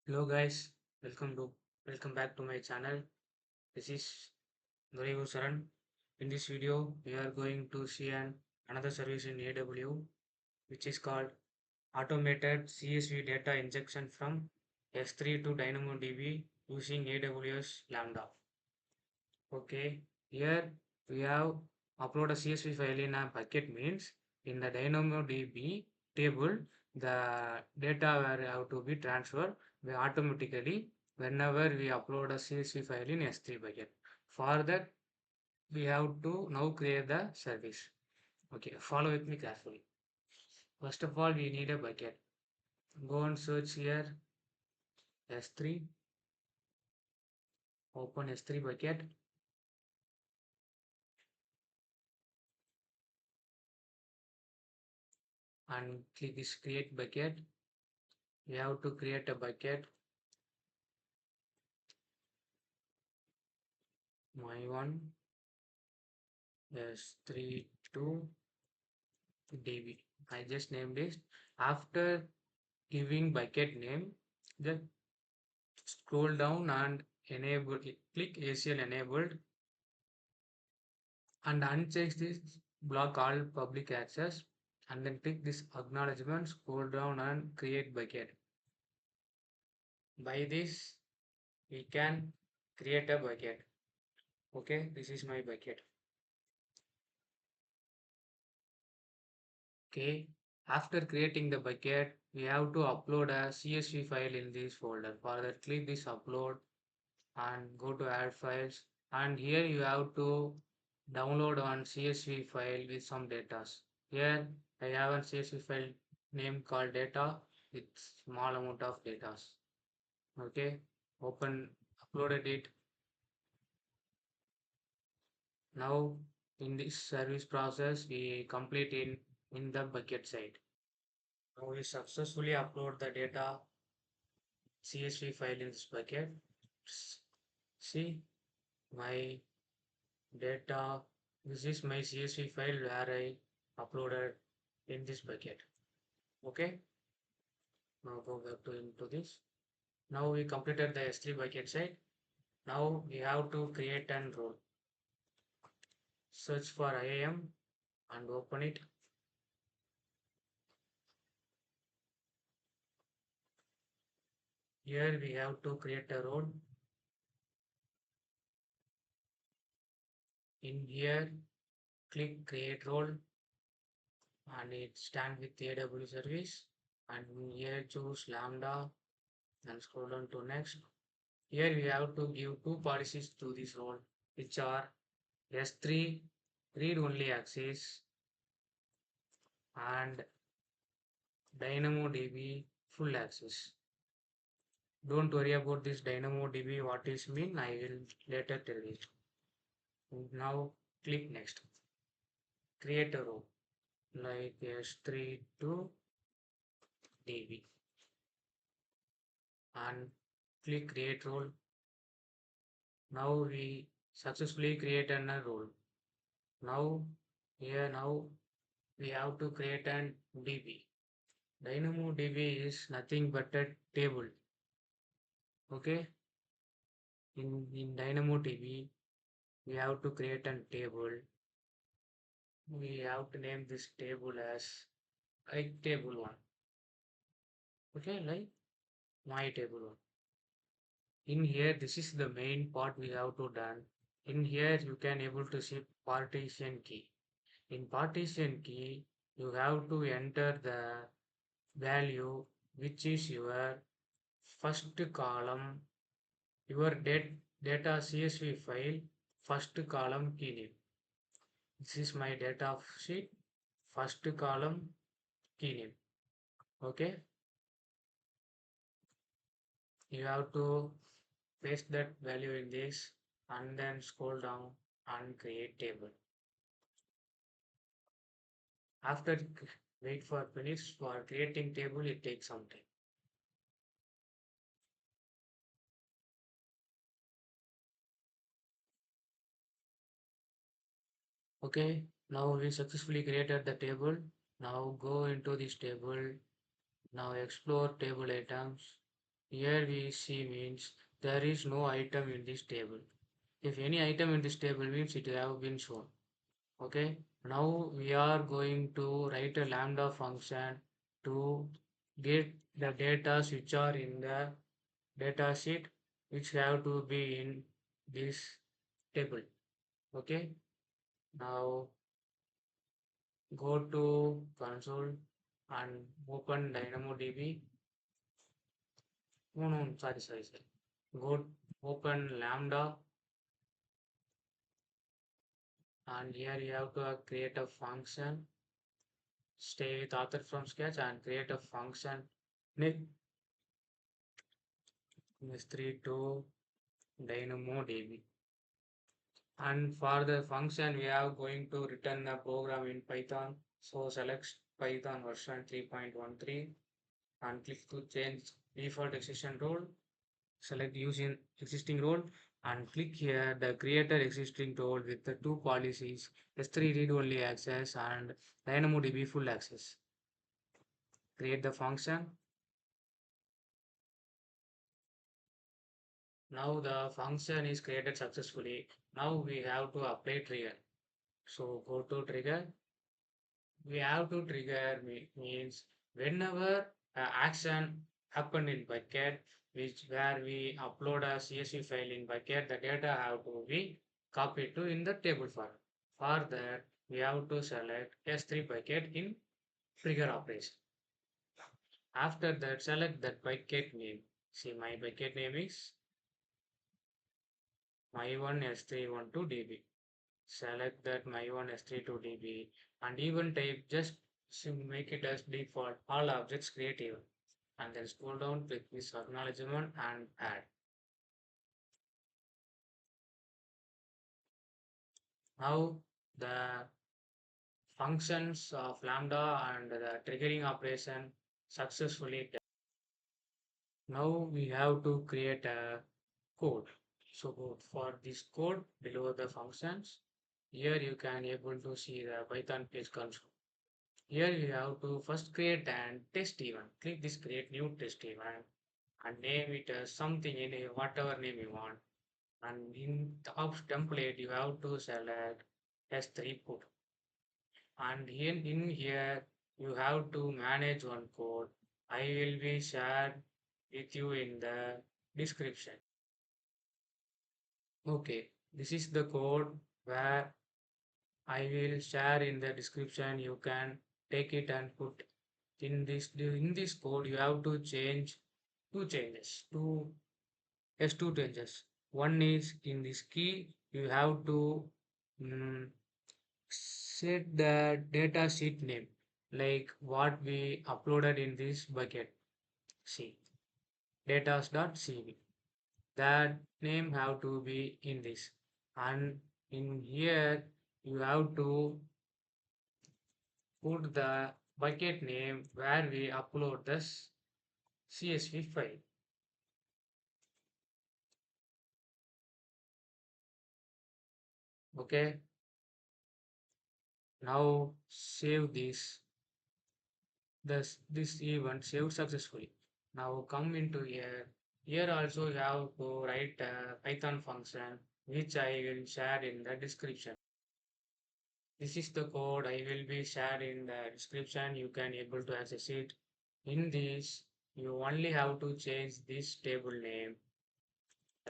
Hello guys, welcome back to my channel. This is Saran. In this video, we are going to see another service in AW, which is called automated CSV data injection from S3 to DynamoDB using AWS Lambda. Okay, here we have upload a CSV file in a bucket means in the DynamoDB table, the data where have to be transferred we automatically whenever we upload a CSV file in S3 bucket. For that, we have to now create the service. Okay, follow with me carefully. First of all, we need a bucket. Go and search here S3, open S3 bucket and click this create bucket. We have to create a bucket. My one S3 to DB. I just named it. After giving bucket name, just scroll down and enable click ACL enabled and uncheck this block all public access and then click this acknowledgement, scroll down and create bucket. By this we can create a bucket. Okay, this is my bucket. Okay, after creating the bucket we have to upload a CSV file in this folder. For that, click this upload and go to add files, and here you have to download one CSV file with some data. Here I have a CSV file name called data with small amount of data. Okay, open, uploaded it. Now in this service process we complete in the bucket side. Now we successfully upload the data CSV file in this bucket. See my data. This is my CSV file where I uploaded in this bucket. Okay, now go back to into this. Now we completed the S3 bucket side. Now we have to create an role. Search for IAM and open it. Here we have to create a role. In here, click create role and it stand with AWS service. And here choose Lambda and scroll down to next. Here we have to give two policies to this role, which are S3 read only access and DynamoDB full access. Don't worry about this DynamoDB what is mean, I will later tell you. Now click next. Create a row like S3 to DB and click create role. Now we successfully create a role. Now now we have to create an DB. DynamoDB is nothing but a table. Okay, in DynamoDB we have to create a table. We have to name this table as like table 1. Okay, like my table 1. In here, this is the main part we have to done. In here, you can able to see partition key. In partition key, you have to enter the value which is your first column, your data CSV file, first column key name. This is my data sheet, first column key name. Okay, you have to paste that value in this and then scroll down and create table. After wait for finish for creating table, it takes some time. Okay, now we successfully created the table. Now go into this table. Now explore table items. Here we see means there is no item in this table. If any item in this table means it have been shown. Okay. Now we are going to write a lambda function to get the data which are in the data sheet which have to be in this table. Okay. Now go to console and open DynamoDB. No, sorry. Go open Lambda, and here you have to create a function. Stay with author from sketch and create a function name S3 to DynamoDB. And for the function, we are going to return a program in Python. So select Python version 3.13 and click to change default existing role. Select using existing role and click here the creator existing role with the two policies S3 read only access and DynamoDB full access. Create the function. Now the function is created successfully. Now we have to apply trigger. So go to trigger. We have to trigger means whenever action happen in bucket, which where we upload a CSV file in bucket, the data have to be copied to in the table form. For that, we have to select S3 bucket in trigger operation. After that, select that bucket name. See, my bucket name is my1 S312DB. Select that my1 S32DB and even type just make it as default all objects create even, and then scroll down, click this acknowledgement and add. Now the functions of lambda and the triggering operation successfully done. Now we have to create a code. So for this code below the functions, here you can able to see the Python page console. Here you have to first create an test event. Click this create new test event and name it as something in whatever name you want. And in the template you have to select S3 put. And in here you have to manage one code. I will be shared with you in the description. Okay, this is the code where I will share in the description. You can take it and put in this code. You have to change two changes, two changes. One is in this key you have to mm, set the data sheet name like what we uploaded in this bucket. See, datas.cv. That name have to be in this, and in here you have to put the bucket name where we upload this CSV file. Okay, now save this event saved successfully. Now come into here. Here also you have to write a Python function which I will share in the description. This is the code I will be shared in the description. You can able to access it. In this, you only have to change this table name,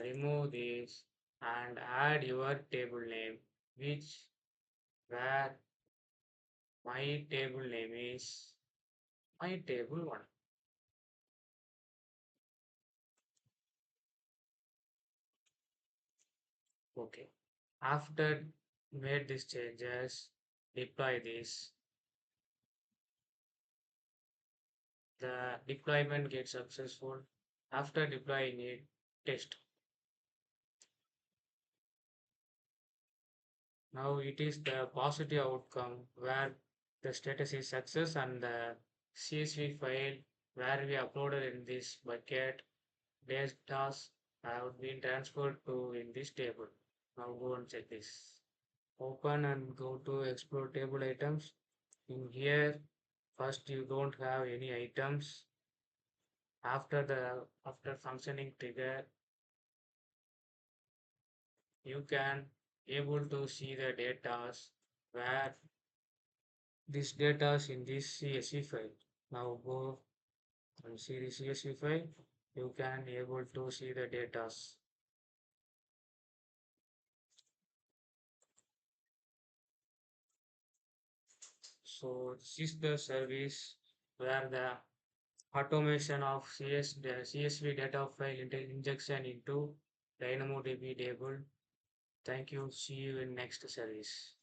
remove this, and add your table name, which where my table name is my table one. Okay. After made these changes, deploy this. The deployment gets successful. After deploying it, test. Now it is the positive outcome where the status is success and the CSV file where we uploaded in this bucket data have been transferred to in this table. Now go and check this. Open and go to explore table items. In here, first you don't have any items. after functioning trigger, you can able to see the data where this data is in this CSV file. Now go and see the CSV file. You can able to see the data. So this is the service where the automation of the CSV data file injection into DynamoDB table. Thank you. See you in next service.